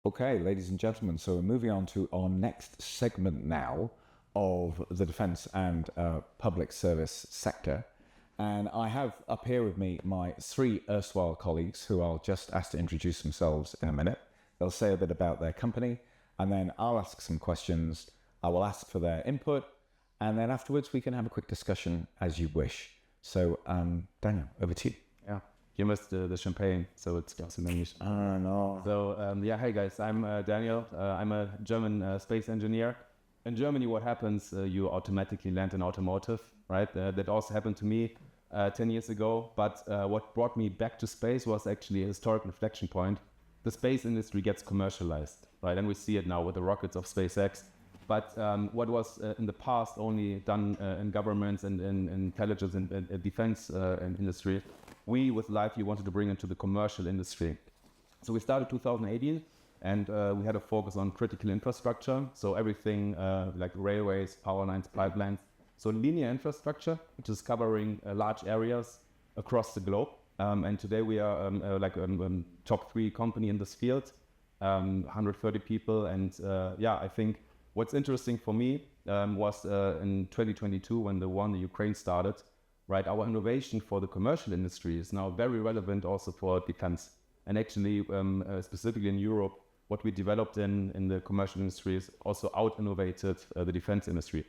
Okay, ladies and gentlemen, so we're moving on to our next segment now of the defence and public service sector. And I have up here with me my three erstwhile colleagues who I'll just ask to introduce themselves in a minute. They'll say a bit about their company, and then I'll ask some questions. I will ask for their input, and then afterwards we can have a quick discussion as you wish. So, Daniel, over to you. Yeah, you missed the champagne, so it's just in English. Oh, no. So, hey guys, I'm Daniel. I'm a German space engineer. In Germany, what happens, you automatically land in automotive, right? That also happened to me 10 years ago. But what brought me back to space was actually a historic inflection point. The space industry gets commercialized, right? And we see it now with the rockets of SpaceX. But what was in the past only done in governments and in intelligence and defense industry, we with Lively wanted to bring into the commercial industry. So we started 2018, and we had a focus on critical infrastructure. So everything like railways, power lines, pipelines. So linear infrastructure, which is covering large areas across the globe. And today we are top 3 company in this field, 130 people. And I think what's interesting for me was in 2022 when the war in the Ukraine started, right? Our innovation for the commercial industry is now very relevant also for defense. And actually, specifically in Europe, what we developed in the commercial industry is also out-innovated the defense industry.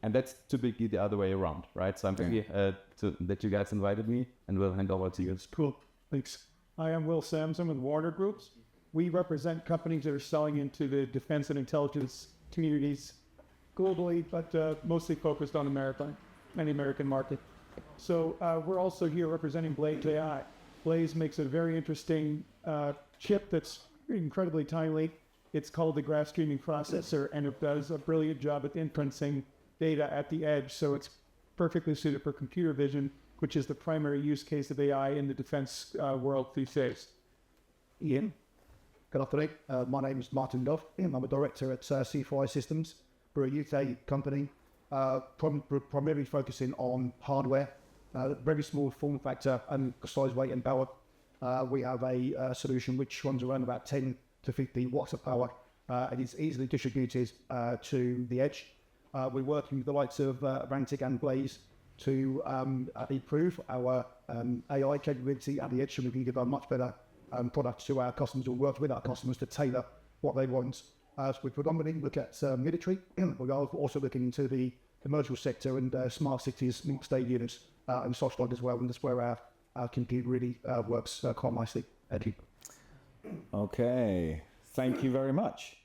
And that's typically the other way around, right? So I'm happy that you guys invited me, and we'll hand over to you. Cool, thanks. Hi, I'm Will Samson with Warner Groups. We represent companies that are selling into the defense and intelligence communities globally, but mostly focused on America and the American market. So we're also here representing Bray AI. Blaze makes a very interesting chip that's incredibly timely. It's called the graph streaming processor, and it does a brilliant job at inferencing data at the edge. So it's perfectly suited for computer vision, which is the primary use case of AI in the defense world these days. Ian, good afternoon. My name is Martyn. I'm a director at C5 Systems. We're a UK company, primarily focusing on hardware, very small form factor and size, weight and power. We have a solution which runs around about 10 to 15 watts of power, and it's easily distributed to the edge. We're working with the likes of Vantiq and Blaze to improve our AI capability at the edge, so we can give a much better product to our customers, or work with our customers to tailor what they want. So we predominantly look at military. We're also looking into the commercial sector and smart cities, stadiums, and such like as well. And that's where our compute really works quite nicely. Thank you. Okay, thank you very much.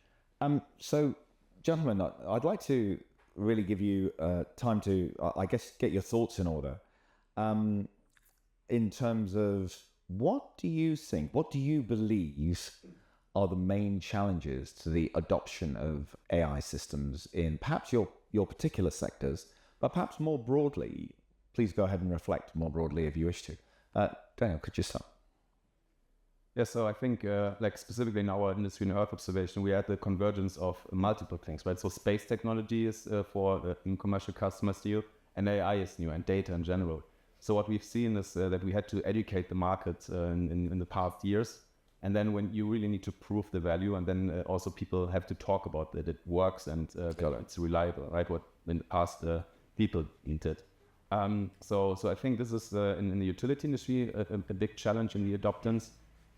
So, gentlemen, I'd like to really give you time to, I guess, get your thoughts in order. In terms of what do you think, what do you believe are the main challenges to the adoption of AI systems in perhaps your particular sectors, but perhaps more broadly? Please go ahead and reflect more broadly if you wish to. Daniel, could you start? Yeah, so I think like specifically in our industry, in Earth observation, we had the convergence of multiple things, right? So space technology is for commercial customers new, and AI is new, and data in general. So what we've seen is that we had to educate the market in the past years. And then when you really need to prove the value, and then also people have to talk about that it works and it's reliable, right? What in the past people did. So I think this is in the utility industry a big challenge in the adoptance.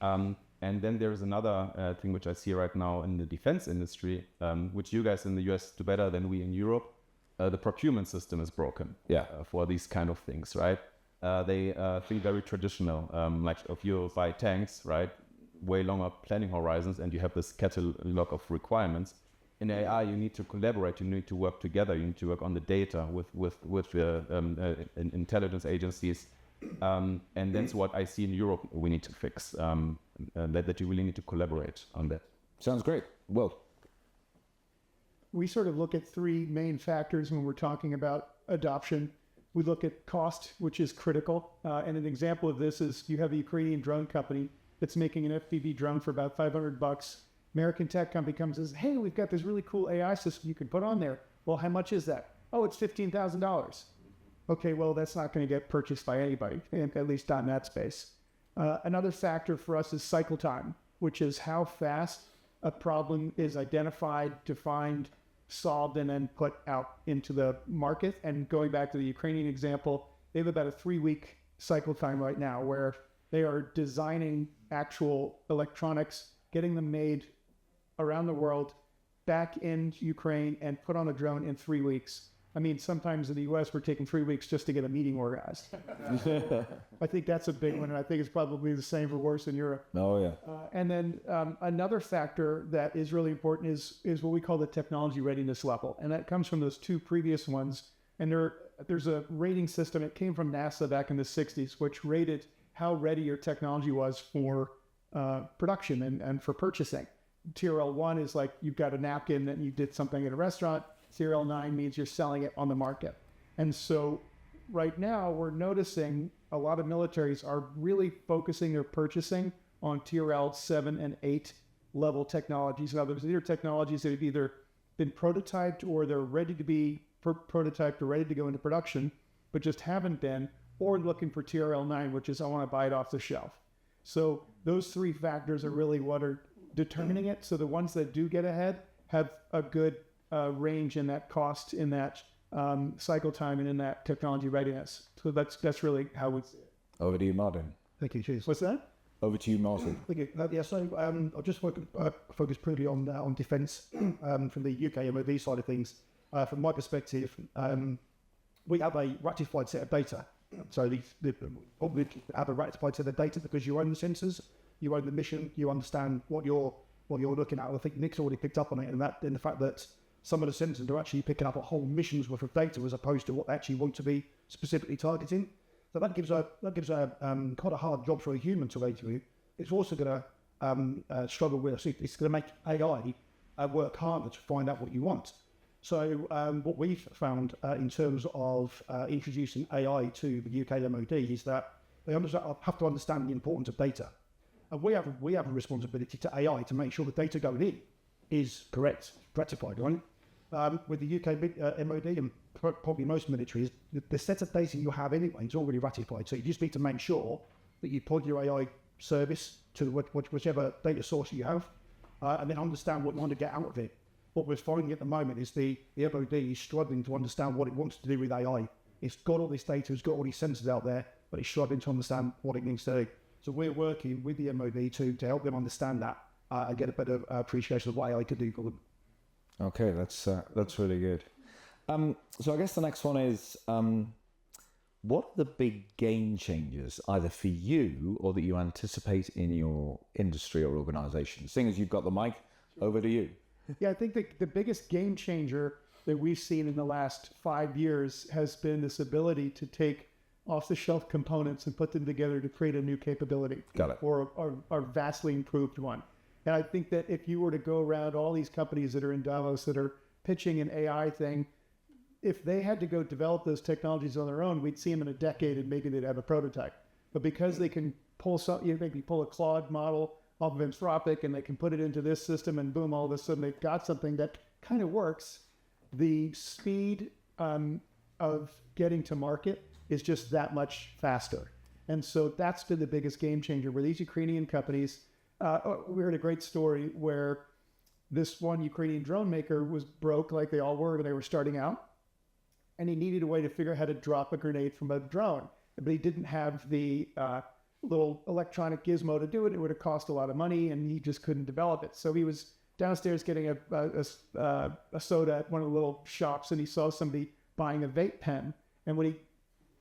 And then there is another thing which I see right now in the defense industry, which you guys in the US do better than we in Europe. The procurement system is broken for these kind of things, right? They think very traditional, like if you buy tanks, right? Way longer planning horizons, and you have this catalog of requirements. In AI, you need to collaborate, you need to work together, you need to work on the data with intelligence agencies. And that's what I see in Europe we need to fix, that you really need to collaborate on that. Sounds great. Well, we sort of look at 3 main factors when we're talking about adoption. We look at cost, which is critical. And an example of this is you have a Ukrainian drone company that's making an FPV drone for about $500. American tech company comes and says, hey, we've got this really cool AI system you can put on there. Well, how much is that? Oh, it's $15,000. Okay, well, that's not going to get purchased by anybody, at least not in that space. Another factor for us is cycle time, which is how fast a problem is identified, defined, solved, and then put out into the market. And going back to the Ukrainian example, they have about a 3-week cycle time right now where they are designing actual electronics, getting them made around the world, back in Ukraine, and put on a drone in 3 weeks. I mean, sometimes in the US, we're taking 3 weeks just to get a meeting organized. I think that's a big one, and I think it's probably the same or worse in Europe. Oh, yeah. And then another factor that is really important is what we call the technology readiness level. And that comes from those 2 previous ones. And there's a rating system. It came from NASA back in the 60s, which rated how ready your technology was for production and for purchasing. TRL 1 is like you've got a napkin that you did something at a restaurant. TRL 9 means you're selling it on the market. And so right now we're noticing a lot of militaries are really focusing their purchasing on TRL 7 and 8 level technologies. In other words, these are technologies that have either been prototyped or they're ready to be prototyped or ready to go into production, but just haven't been, or looking for TRL 9, which is I want to buy it off the shelf. So those 3 factors are really what are determining it. So the ones that do get ahead have a good range in that cost, in that cycle time, and in that technology readiness. So that's really how we see it. Over to you, Martyn. Thank you. Cheers. What's that? Over to you, Martyn. Thank you. Yeah, so I'll just focus purely on defence from the UK MOD side of things. From my perspective, we have a ratified set of data. So we have a ratified set of data because you own the sensors, you own the mission, you understand what you're looking at. I think Nick's already picked up on it, and the fact that some of the sensors are actually picking up a whole mission's worth of data as opposed to what they actually want to be specifically targeting. So that gives a quite a hard job for a human to do. It's also going to struggle with. It's going to make AI work harder to find out what you want. So what we've found in terms of introducing AI to the UK MOD is that they have to understand the importance of data. And we have a responsibility to AI to make sure the data going in is correct, ratified, right? With the UK MOD and probably most militaries, the set of data you have anyway is already ratified. So you just need to make sure that you plug your AI service to whichever data source you have, and then understand what you want to get out of it. What we're finding at the moment is the MOD is struggling to understand what it wants to do with AI. It's got all this data, it's got all these sensors out there, but it's struggling to understand what it needs to do. So we're working with the MOD to help them understand that and get a better appreciation of what AI could do for them. Okay, that's really good. So I guess the next one is, what are the big game changers, either for you or that you anticipate in your industry or organisation? Seeing as you've got the mic, over to you. Yeah, I think the biggest game changer that we've seen in the last 5 years has been this ability to take off-the-shelf components and put them together to create a new capability. Got it. Or a vastly improved one. And I think that if you were to go around all these companies that are in Davos that are pitching an AI thing, if they had to go develop those technologies on their own, we'd see them in a decade and maybe they'd have a prototype. But because they can pull maybe pull a Claude model off of Anthropic and they can put it into this system and boom, all of a sudden they've got something that kind of works. The speed of getting to market is just that much faster. And so that's been the biggest game changer where these Ukrainian companies, we heard a great story where this one Ukrainian drone maker was broke like they all were when they were starting out. And he needed a way to figure out how to drop a grenade from a drone. But he didn't have the little electronic gizmo to do it. It would have cost a lot of money and he just couldn't develop it. So he was downstairs getting a soda at one of the little shops and he saw somebody buying a vape pen. And when he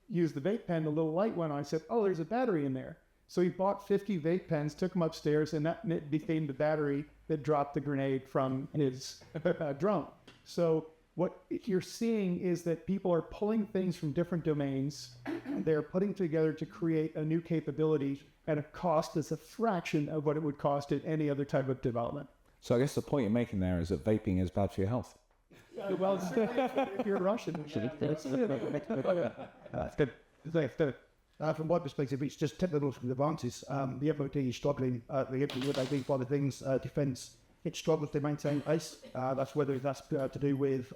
used the vape pen, the little light went on. He said, oh, there's a battery in there. So he bought 50 vape pens, took them upstairs, and that became the battery that dropped the grenade from his drone. So what you're seeing is that people are pulling things from different domains. They're putting together to create a new capability at a cost that's a fraction of what it would cost at any other type of development. So I guess the point you're making there is that vaping is bad for your health. Well, if you're Russian, that's good. From my perspective, it's just technological advances. The MOD is struggling. With identify the things, defence, it struggles to maintain pace. That's whether that's to do with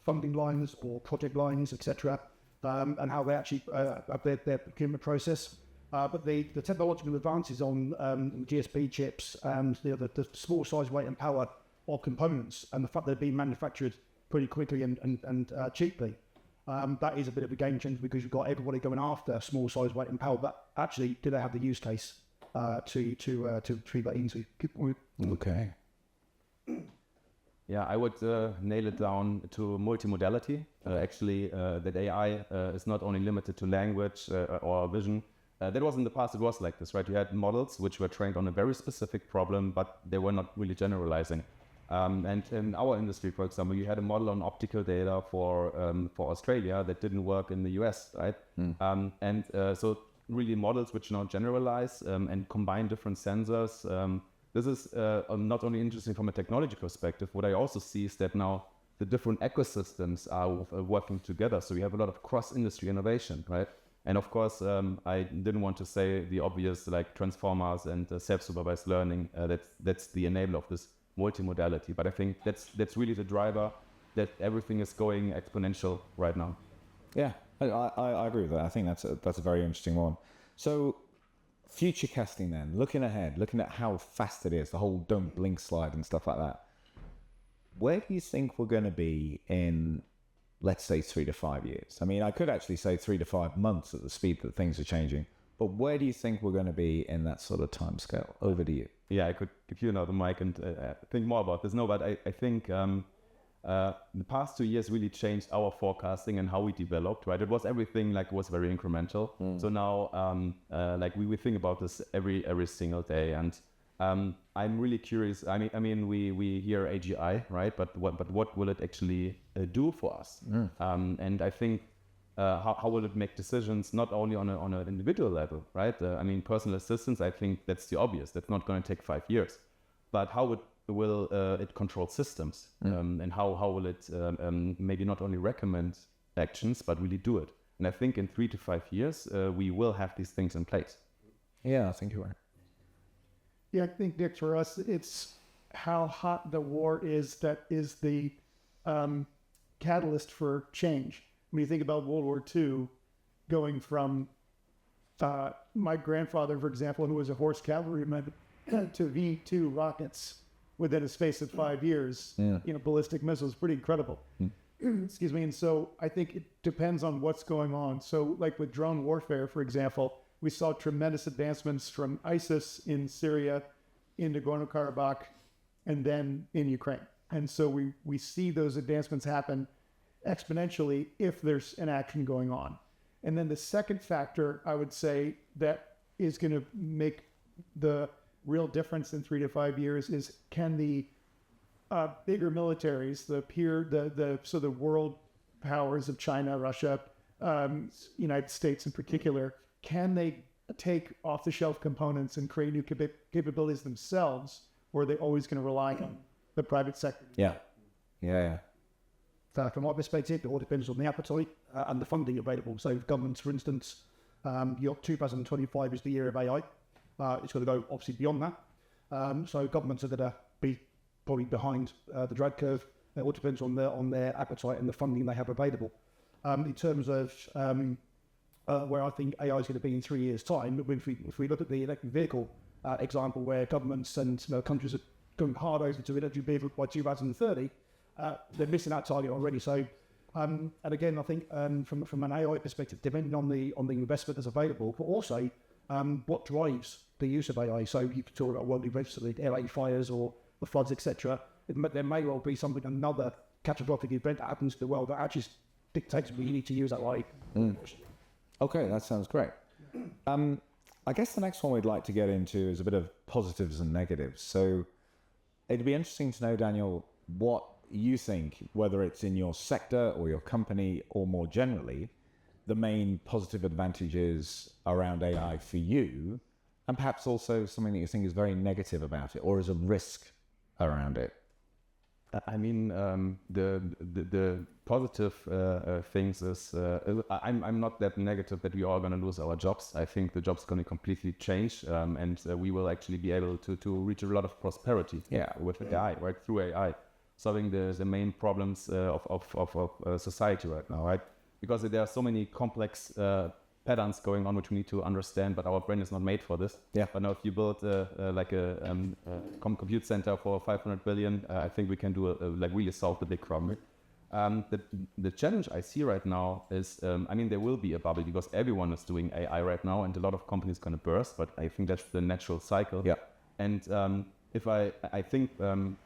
funding lines or project lines, etc., and how they actually have their procurement process. But the technological advances on GSP chips and the small size, weight and power of components, and the fact that they're being manufactured pretty quickly and cheaply, that is a bit of a game changer, because you've got everybody going after small size, weight and power. But actually, do they have the use case to treat that into? Okay. Yeah, I would nail it down to multimodality. Actually, that AI is not only limited to language or vision. That was in the past, it was like this, right? You had models which were trained on a very specific problem, but they were not really generalizing. And in our industry, for example, you had a model on optical data for Australia that didn't work in the US, right? So really models which now generalize and combine different sensors. This is not only interesting from a technology perspective. What I also see is that now the different ecosystems are working together. So we have a lot of cross-industry innovation, right? And of course, I didn't want to say the obvious, like transformers and self-supervised learning. That's the enabler of this multimodality. But I think that's really the driver, that everything is going exponential right now. Yeah, I agree with that. I think that's a very interesting one. So future casting then, looking ahead, looking at how fast it is, the whole don't blink slide and stuff like that. Where do you think we're going to be in, let's say, 3 to 5 years? I mean, I could actually say 3 to 5 months at the speed that things are changing. But where do you think we're going to be in that sort of time scale? Over to you. Yeah, I could give you another mic and think more about this. No, but I think the past 2 years really changed our forecasting and how we developed, right? It was everything like was very incremental. So now like we think about this every single day. And I'm really curious. I mean, we hear AGI, right? But what will it actually do for us? And I think how will it make decisions not only on an individual level, right? I mean, personal assistance, I think that's the obvious. That's not going to take 5 years. But how will it control systems? And how will it maybe not only recommend actions, but really do it? And I think in 3 to 5 years, we will have these things in place. Yeah, I think you're right. Yeah, I think, Nick, for us, it's how hot the war is that is the catalyst for change. When you think about World War II, going from my grandfather, for example, who was a horse cavalryman, to V2 rockets within a space of 5 years, ballistic missiles, pretty incredible. Excuse me. And so I think it depends on what's going on. So like with drone warfare, for example, we saw tremendous advancements from ISIS in Syria into Nagorno-Karabakh and then in Ukraine. And so we see those advancements happen exponentially if there's an action going on. And then the second factor, I would say, that is going to make the real difference in 3 to 5 years is, can the bigger militaries, the world powers of China, Russia, United States in particular, can they take off-the-shelf components and create new capabilities themselves, or are they always going to rely on the private sector? Yeah. From my perspective, it all depends on the appetite and the funding available. So governments, for instance, your 2025 is the year of AI. It's going to go obviously beyond that. So governments are going to be probably behind the drag curve. It all depends on their appetite and the funding they have available. In terms of where I think AI is going to be in 3 years' time, if we look at the electric vehicle example, where governments and countries are going hard over to electric vehicles by 2030, they're missing that target already. So, and again, I think from an AI perspective, depending on the investment that's available, but also what drives the use of AI. So you could talk about world events, so the LA fires or the floods, etc. There may well be another catastrophic event that happens to the world that actually dictates we need to use AI. Okay, that sounds great. I guess the next one we'd like to get into is a bit of positives and negatives. So it'd be interesting to know, Daniel, what you think, whether it's in your sector or your company or more generally, the main positive advantages around AI for you, and perhaps also something that you think is very negative about it or is a risk around it. I mean, the positive things is I'm not that negative that we are going to lose our jobs. I think the job's going to completely change, and we will actually be able to reach a lot of prosperity with AI, right, through AI, solving the main problems of society right now, right? Because there are so many complex patterns going on which we need to understand, but our brain is not made for this. Yeah. But now if you build like a compute center for 500 billion, I think we can do like really solve the big problem. The challenge I see right now is, I mean, there will be a bubble because everyone is doing AI right now, and a lot of companies going to burst. But I think that's the natural cycle. Yeah. And if I think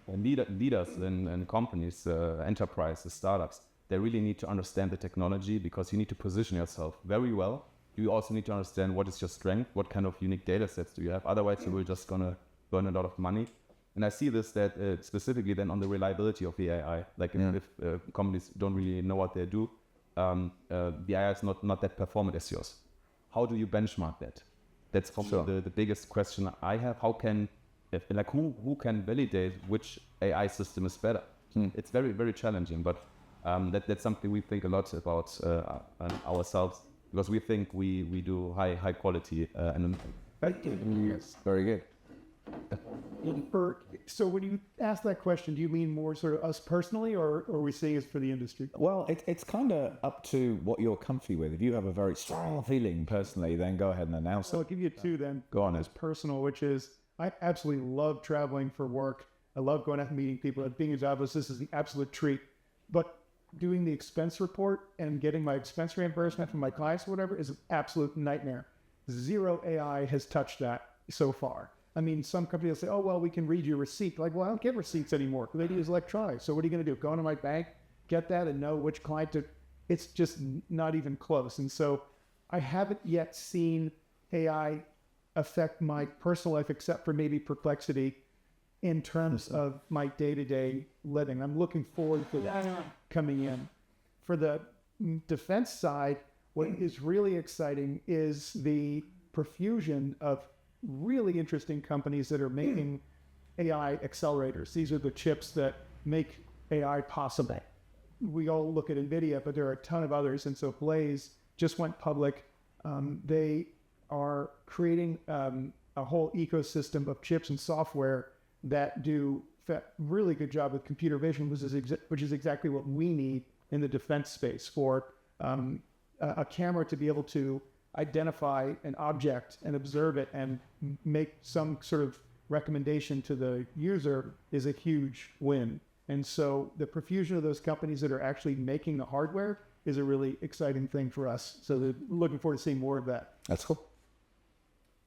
leaders in companies, enterprises, startups, they really need to understand the technology, because you need to position yourself very well. You also need to understand what is your strength, what kind of unique data sets do you have. Otherwise, you will just gonna burn a lot of money. And I see this that specifically then on the reliability of the AI. Like if companies don't really know what they do, the AI is not that performant as yours. How do you benchmark that? That's probably the biggest question I have. How can who can validate which AI system is better? It's very, very challenging, but that's something we think a lot about ourselves, because we think we do high quality and Yes, very good. So when you ask that question, do you mean more sort of us personally, or are we saying it's for the industry? Well, it's kind of up to what you're comfy with. If you have a very strong feeling personally, then go ahead and announce So I'll it. give you two then. Go on. As personal, which is I absolutely love traveling for work. I love going out and meeting people. Being in Davos, this is an absolute treat. But doing the expense report and getting my expense reimbursement from my clients or whatever is an absolute nightmare. Zero AI has touched that so far. I mean, some companies say, oh, well, we can read your receipt. Like, well, I don't get receipts anymore. They use electronic. So what are you going to do? Go into my bank, get that, and know which client to... It's just not even close. And so I haven't yet seen AI affect my personal life, except for maybe Perplexity, in terms of my day-to-day living. I'm looking forward to that coming in. For the defense side, what is really exciting is the profusion of really interesting companies that are making AI accelerators. These are the chips that make AI possible. We all look at NVIDIA, but there are a ton of others. And so Blaze just went public. They are creating a whole ecosystem of chips and software that do a really good job with computer vision, which is exactly what we need in the defense space for a camera to be able to identify an object and observe it and make some sort of recommendation to the user is a huge win. And so the profusion of those companies that are actually making the hardware is a really exciting thing for us. So we're looking forward to seeing more of that. That's cool.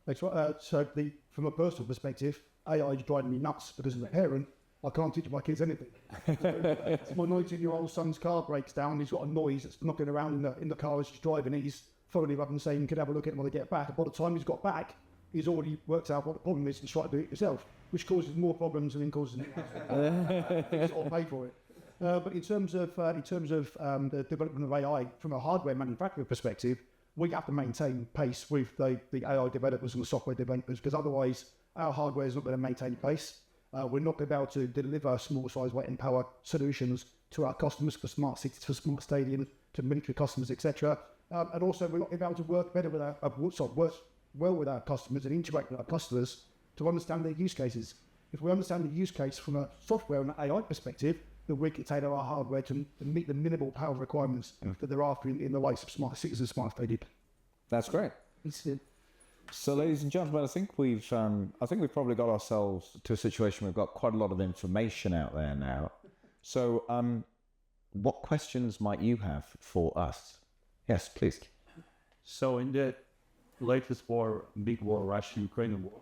That's right. From a personal perspective, AI is driving me nuts because as a parent, I can't teach my kids anything. My 19-year-old son's car breaks down. He's got a noise that's knocking around in the car as he's driving. He's phoning up and saying, you can have a look at it when I get back. And by the time he's got back, he's already worked out what the problem is and tried to do it himself, which causes more problems than it causes. He's got to pay for it. But in terms of the development of AI from a hardware manufacturer perspective, we have to maintain pace with the AI developers and the software developers, because otherwise our hardware is not going to maintain pace. We're not going to be able to deliver small size, weight and power solutions to our customers for smart cities, for smart stadiums, to military customers, etc. And also we're not going to be able to work better with work well with our customers and interact with our customers to understand their use cases. If we understand the use case from a software and AI perspective, then we can tailor our hardware to meet the minimal power requirements that they're after in the likes of smart cities and smart stadiums. That's great. So, ladies and gentlemen, I think we've probably got ourselves to a situation where we've got quite a lot of information out there now. So, what questions might you have for us? Yes, please. So, in the latest war, big war, Russia-Ukraine war,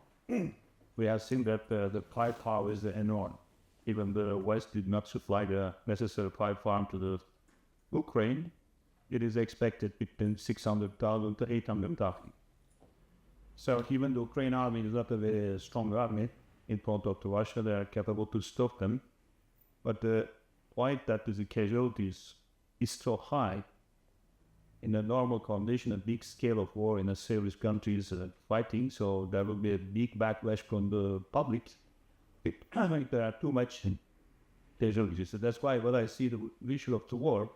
we have seen that the firepower is enormous. Even the West did not supply the necessary firepower to the Ukraine. It is expected between 600,000 to 800,000. So even the Ukraine army is not a very strong army in front of Russia. They are capable to stop them. But the point that the casualties is so high in a normal condition, a big scale of war in a serious countries fighting. So there will be a big backlash from the public. I think there are too much casualties. So that's why what I see the visual of the war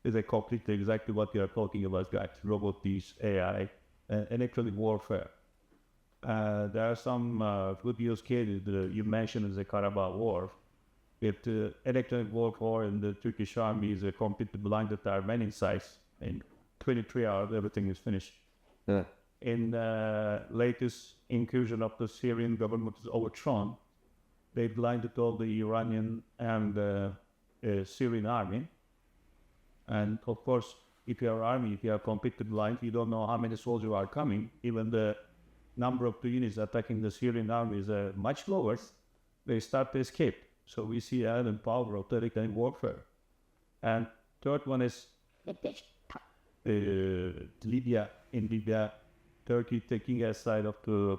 is a completely exactly what you are talking about, guys. Robotics, AI, and electronic warfare. There are some good use cases you mentioned as the Karabakh War. With electronic warfare and the Turkish army is completely blinded to Armenian sides. In 23 hours, everything is finished. In latest incursion of the Syrian government is overthrown, they blinded all the Iranian and Syrian army. And of course, if you are army, if you are completely blind, you don't know how many soldiers are coming. Even the number of the units attacking the Syrian army is much lower. They start to escape. So we see added power of tactical warfare. And third one is Libya. In Libya, Turkey taking a side of the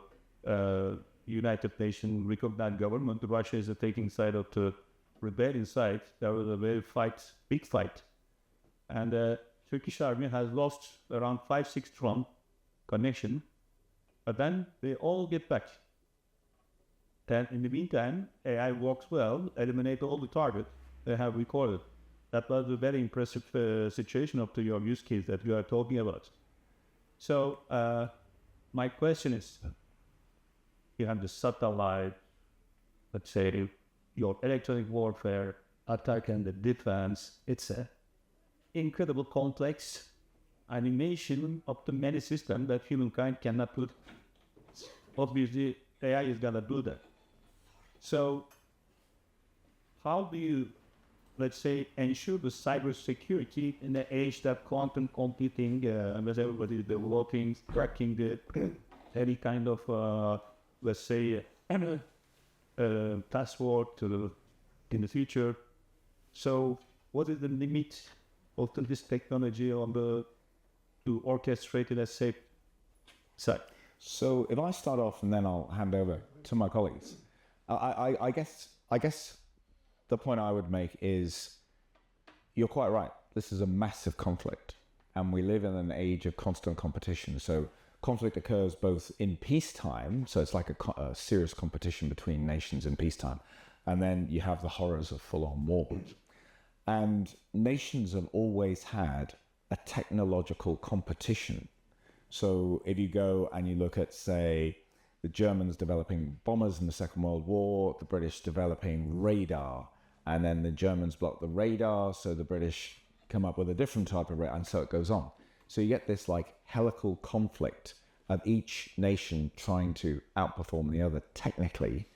United Nations recognized government. Russia is taking side of the rebellion side. There was a very big fight. And the Turkish army has lost around 5-6 strong connection. But then they all get back. Then in the meantime, AI works well, eliminate all the targets they have recorded. That was a very impressive situation of your use case that you are talking about. So my question is, you have the satellite, let's say your electronic warfare, attack and the defense. It's an incredible complex animation of the many systems that humankind cannot put. Obviously, AI is going to do that. So how do you, let's say, ensure the cyber security in the age that quantum computing, with everybody is developing, cracking any kind of, let's say, password in the future? So what is the limit of this technology to orchestrate it as safe side? So if I start off and then I'll hand over to my colleagues, I guess the point I would make is you're quite right. This is a massive conflict, and we live in an age of constant competition. So conflict occurs both in peacetime, so it's like a serious competition between nations in peacetime, and then you have the horrors of full-on war. And nations have always had a technological competition. So if you go and you look at, say, the Germans developing bombers in the Second World War, the British developing radar, and then the Germans block the radar, so the British come up with a different type of radar, and so it goes on. So you get this like helical conflict of each nation trying to outperform the other technically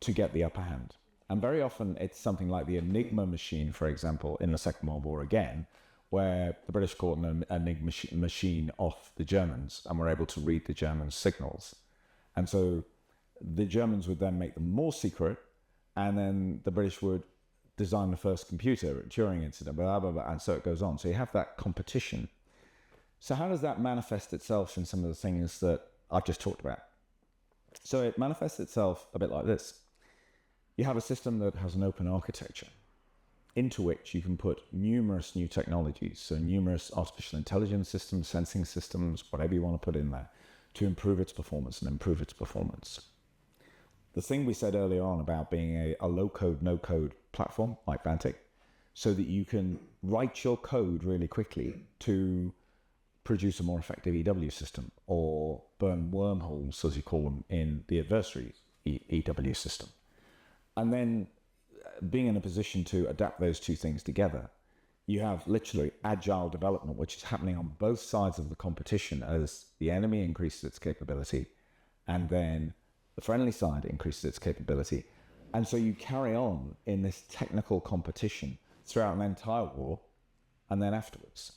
to get the upper hand. And very often it's something like the Enigma machine, for example, in the Second World War again, where the British caught an Enigma machine off the Germans and were able to read the Germans' signals. And so the Germans would then make them more secret, and then the British would design the first computer during incident, blah, blah, blah, and so it goes on. So you have that competition. So how does that manifest itself in some of the things that I've just talked about? So it manifests itself a bit like this. You have a system that has an open architecture into which you can put numerous new technologies, so numerous artificial intelligence systems, sensing systems, whatever you want to put in there, to improve its performance and improve its performance. The thing we said earlier on about being a low-code, no-code platform like Vantiq, so that you can write your code really quickly to produce a more effective EW system or burn wormholes, as you call them, in the adversary EW system. And then being in a position to adapt those two things together, you have literally agile development, which is happening on both sides of the competition as the enemy increases its capability and then the friendly side increases its capability. And so you carry on in this technical competition throughout an entire war and then afterwards.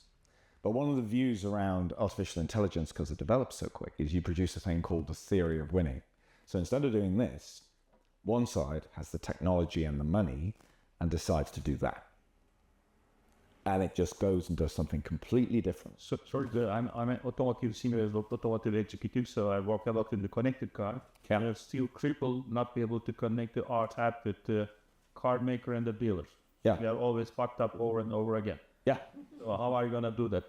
But one of the views around artificial intelligence, because it develops so quick, is you produce a thing called the theory of winning. So instead of doing this, one side has the technology and the money and decides to do that. And it just goes and does something completely different. So, sorry, I'm an automotive senior automotive executive, so I work a lot in the connected car. Yeah. And I'm still crippled not be able to connect the art app with the car maker and the dealer. Yeah. We are always fucked up over and over again. Yeah. So how are you going to do that?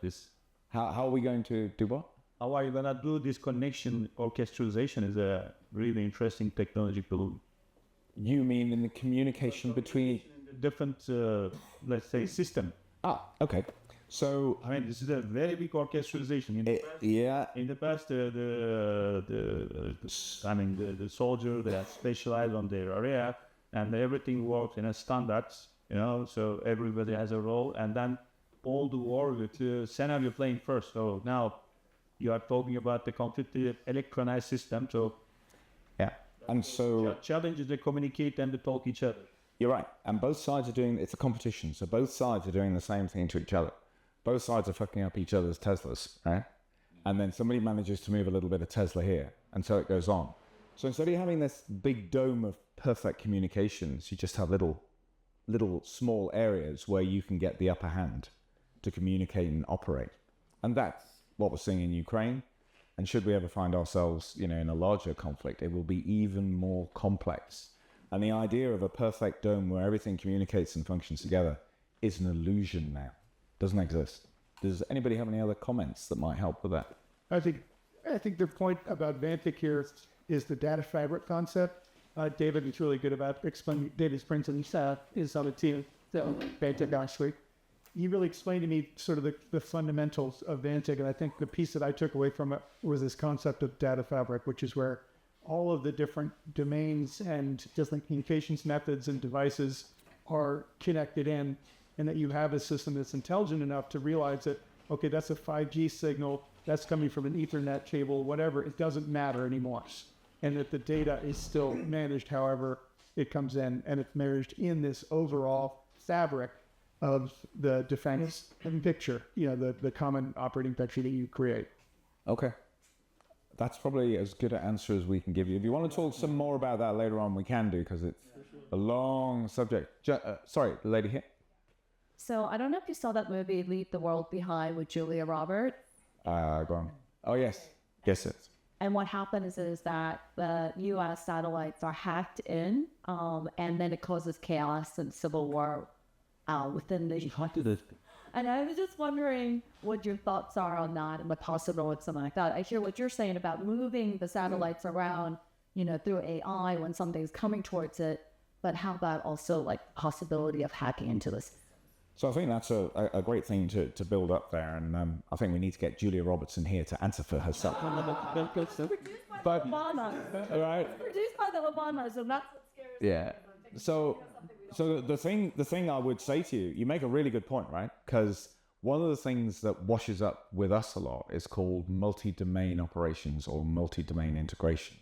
How are we going to do what? How are you going to do this connection? Orchestration is a really interesting technological. You mean in the communication between different, let's say, system. Okay. So I mean, this is a very big orchestration. In the past, the soldier, they are specialized on their area, and everything works in a standards. So everybody has a role, and then all the war with scenario playing first. So now You are talking about the completely electronized system. So Yeah. And so challenge is to communicate and to talk each other. you're right. And both sides are doing, it's a competition. So both sides are doing the same thing to each other. Both sides are fucking up each other's Teslas, right? And then somebody manages to move a little bit of Tesla here. And so it goes on. So instead of having this big dome of perfect communications, you just have little small areas where you can get the upper hand to communicate and operate. And that's what we're seeing in Ukraine. And should we ever find ourselves, in a larger conflict, it will be even more complex. And the idea of a perfect dome where everything communicates and functions together is an illusion now. Doesn't exist. Does anybody have any other comments that might help with that? I think the point about Vantiq here is the data fabric concept. David is really good about explaining. David Sprint is on the team, so Vantiq actually. He really explained to me sort of the fundamentals of Vantiq, and I think the piece that I took away from it was this concept of data fabric, which is where all of the different domains and different communications methods and devices are connected in, and that you have a system that's intelligent enough to realize that, okay, that's a 5G signal, that's coming from an Ethernet cable, whatever, it doesn't matter anymore. And that the data is still managed however it comes in, and it's managed in this overall fabric of the defense picture, the common operating picture that you create. Okay. That's probably as good an answer as we can give you. If you want to talk some more about that later on, we can do, because it's a long subject. Sorry, the lady here. So I don't know if you saw that movie, Leave the World Behind, with Julia Roberts. Go on. Oh, yes. Yes. And what happens is that the U.S. satellites are hacked in, and then it causes chaos and civil war within the... And I was just wondering what your thoughts are on that and the possibility of something like that. I hear what you're saying about moving the satellites around, through AI when something's coming towards it, but how about also possibility of hacking into this? So I think that's a great thing to build up there, and I think we need to get Julia Roberts in here to answer for herself. But all right, Produced by the Obamas, and that's what scares me. yeah. So the thing I would say to you, you make a really good point, right? Because one of the things that washes up with us a lot is called multi-domain operations or multi-domain integration.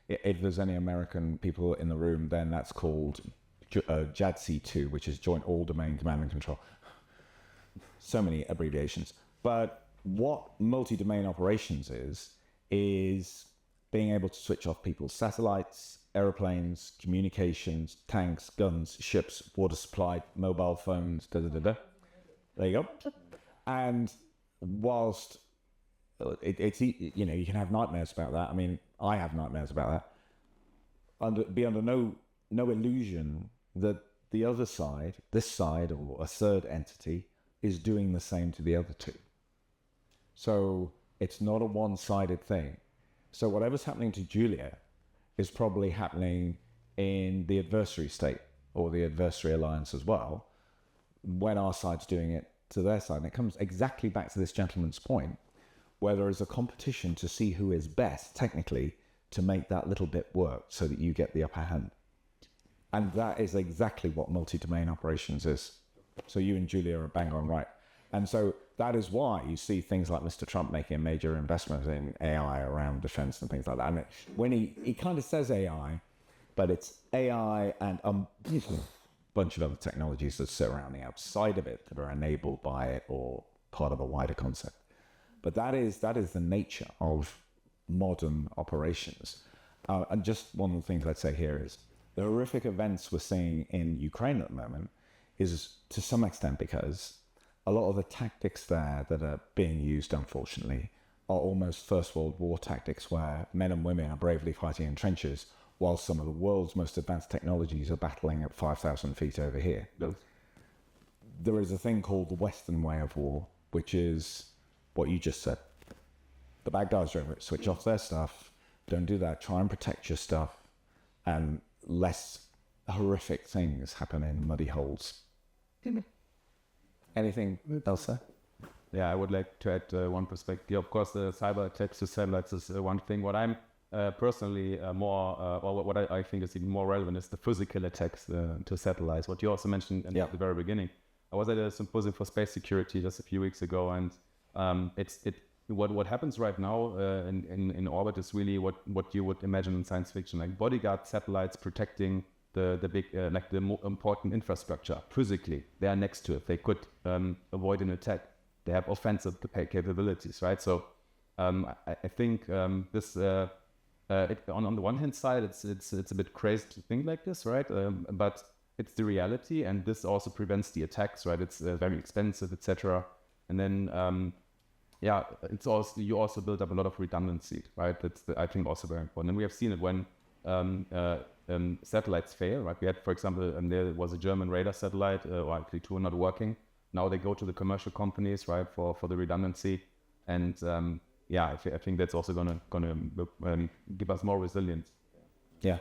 If there's any American people in the room, then that's called JADC2, which is Joint All Domain Command and Control. So many abbreviations. But what multi-domain operations is being able to switch off people's satellites, airplanes, communications, tanks, guns, ships, water supply, mobile phones, There you go. And whilst it's you can have nightmares about that. I mean, I have nightmares about that. Be under no illusion that the other side, this side or a third entity, is doing the same to the other two. So it's not a one-sided thing. So whatever's happening to Julia is probably happening in the adversary state or the adversary alliance as well, when our side's doing it to their side. And it comes exactly back to this gentleman's point, where there is a competition to see who is best technically to make that little bit work so that you get the upper hand. And that is exactly what multi-domain operations is. So you and Julia are bang on right. And so that is why you see things like Mr. Trump making a major investment in AI around defense and things like that. And when he kind of says AI, but it's AI and a bunch of other technologies that sit surrounding outside of it that are enabled by it or part of a wider concept. But that is the nature of modern operations. And just one of the things I'd say here is the horrific events we're seeing in Ukraine at the moment is to some extent because a lot of the tactics there that are being used, unfortunately, are almost First World War tactics where men and women are bravely fighting in trenches while some of the world's most advanced technologies are battling at 5,000 feet over here. There is a thing called the Western way of war, which is what you just said. The bad guys don't switch off their stuff, don't do that, try and protect your stuff, and less horrific things happen in muddy holes. Anything else, sir? Yeah, I would like to add one perspective. Of course, the cyber attacks to satellites is one thing. What I'm personally or what I think is even more relevant is the physical attacks to satellites. What you also mentioned at the very beginning. I was at a symposium for space security just a few weeks ago, and what happens right now in orbit is really what you would imagine in science fiction, like bodyguard satellites protecting the big like the more important infrastructure physically. They are next to it. They could avoid an attack. They have offensive capabilities, right? So I think this on the one hand side, it's a bit crazy to think like this, right? But it's the reality, and this also prevents the attacks, right? It's very expensive, etc. And then it's also you also build up a lot of redundancy, right? That's I think also very important. And we have seen it when satellites fail, right? We had, for example, there was a German radar satellite, or actually two not working. Now they go to the commercial companies, right, for the redundancy, and I think that's also gonna give us more resilience. Yeah.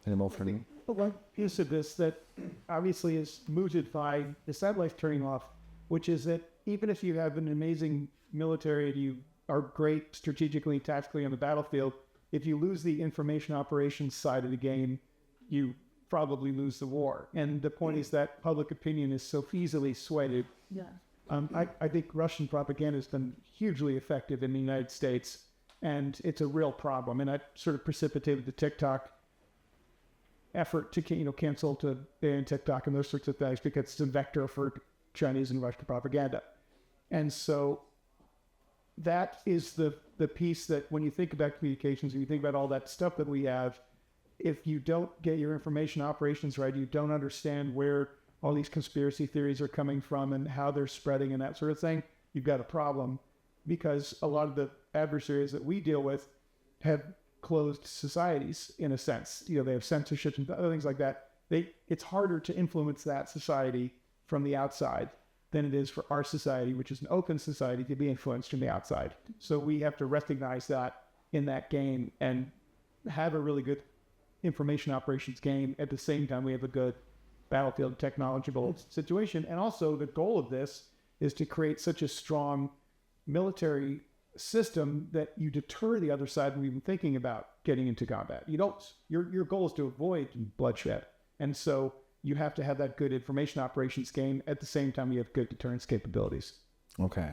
Any more from you? One piece of this that obviously is mooted by the satellites turning off, which is that even if you have an amazing military and you are great strategically and tactically on the battlefield, if you lose the information operations side of the game, you probably lose the war. And the point is that public opinion is so easily swayed. Yeah. I think Russian propaganda has been hugely effective in the United States, and it's a real problem. And that sort of precipitated the TikTok effort to cancel to ban TikTok and those sorts of things, because it's a vector for Chinese and Russian propaganda. And so that is the piece that when you think about communications and you think about all that stuff that we have, if you don't get your information operations right, you don't understand where all these conspiracy theories are coming from and how they're spreading and that sort of thing, you've got a problem, because a lot of the adversaries that we deal with have closed societies in a sense. They have censorship and other things like that. It's harder to influence that society from the outside than it is for our society, which is an open society, to be influenced from the outside. So we have to recognize that in that game and have a really good information operations game. At the same time, we have a good battlefield technological situation. And also the goal of this is to create such a strong military system that you deter the other side from even thinking about getting into combat. Your goal is to avoid bloodshed. And so you have to have that good information operations game. At the same time, you have good deterrence capabilities. Okay.